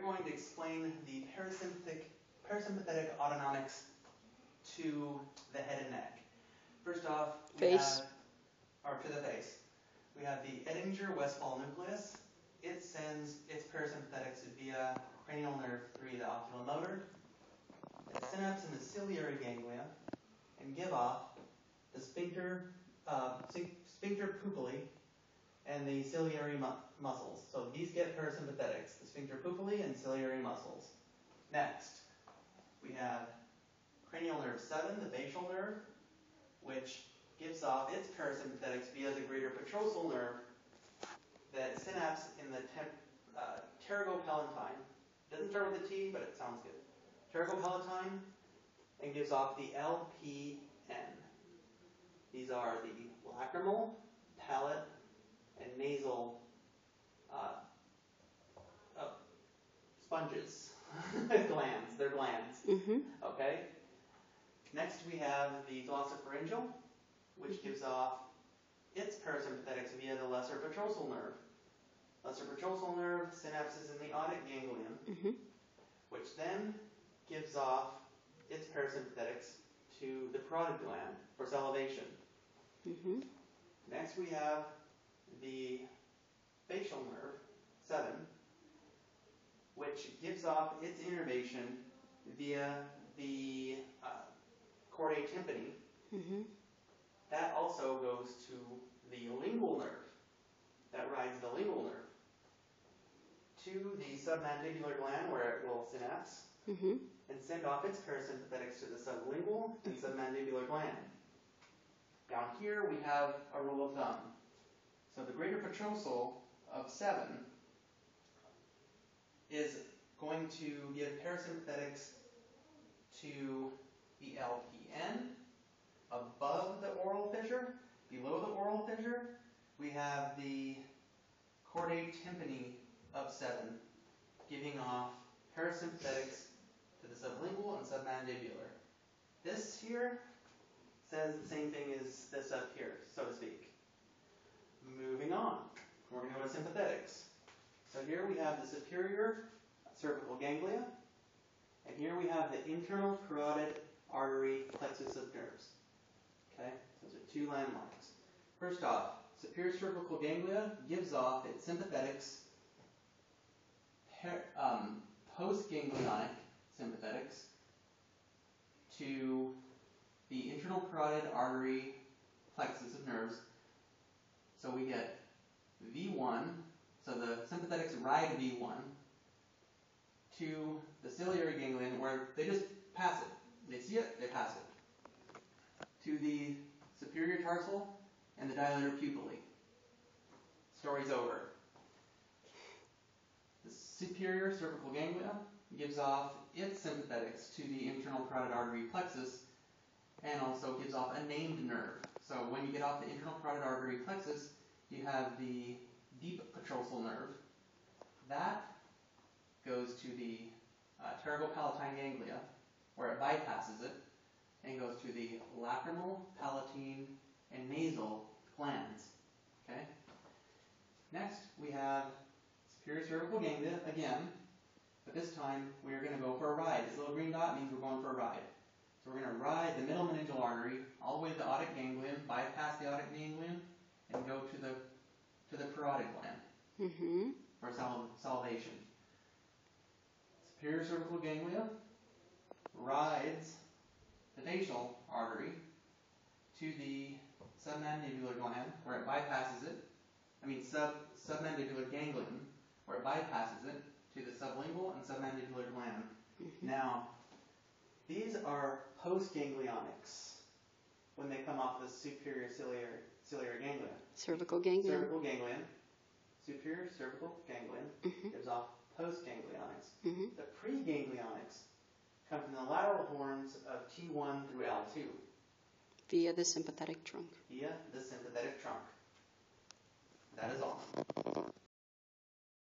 going to explain the parasympathetic autonomics to the head and neck. First off, to the face. We have the Edinger-Westphal nucleus. It sends its parasympathetics via cranial nerve 3, the oculomotor, the synapse in the ciliary ganglia, and give off the sphincter pupillae and the ciliary muscles. So these get parasympathetics, the sphincter pupillae and ciliary muscles. Next, we have cranial nerve 7, the facial nerve, which gives off its parasympathetics via the greater petrosal nerve that synapse in the pterygopalatine. Doesn't start with a T, but it sounds good. Pterygopalatine, and gives off the LPN. These are the lacrimal, palate, and nasal sponges, glands. They're glands. Okay. Next, we have the glossopharyngeal, which gives off its parasympathetics via the lesser petrosal nerve. Lesser petrosal nerve synapses in the otic ganglion, which then gives off its parasympathetics to the parotid gland for salivation. Next, we have the facial nerve 7, which gives off its innervation via the chordae tympani. That also goes to the lingual nerve that rides the lingual nerve to the submandibular gland where it will synapse and send off its parasympathetics to the sublingual and submandibular gland. Down here we have a rule of thumb. So the greater petrosal of 7 is going to give parasympathetics to the LPN above the oral fissure. Below the oral fissure, we have the chordae tympani of 7 giving off parasympathetics to the sublingual and submandibular. This here says the same thing as this up here, so to speak. Moving on, we're going to go to sympathetics. So here we have the superior cervical ganglia, and here we have the internal carotid artery plexus of nerves. Okay, those are two landmarks. First off, superior cervical ganglia gives off its sympathetics, post-ganglionic sympathetics, to the internal carotid artery plexus of nerves. So we get V1, so the sympathetics ride V1 to the ciliary ganglion where they just pass it. They see it, they pass it. To the superior tarsal and the dilator pupillae. Story's over. The superior cervical ganglia gives off its sympathetics to the internal carotid artery plexus and also gives off a named nerve. So when you get off the internal carotid artery plexus, you have the deep petrosal nerve. That goes to the pterygopalatine ganglia, where it bypasses it, and goes to the lacrimal, palatine, and nasal glands. Okay? Next, we have superior cervical ganglia again, but this time we are going to go for a ride. This little green dot means we're going for a ride. So we're going to ride the middle meningeal artery all the way to the otic ganglion, bypass the otic ganglion, and go to the parotid gland for salivation. Superior cervical ganglia rides the facial artery to the submandibular gland where it bypasses it. Submandibular ganglion where it bypasses it to the sublingual and submandibular gland. Now, these are postganglionics when they come off the superior ciliary ganglion. Cervical ganglion. Cervical ganglion. Superior cervical ganglion gives off postganglionics. The preganglionics come from the lateral horns of T1 through L2. Via the sympathetic trunk. Via the sympathetic trunk. That is all.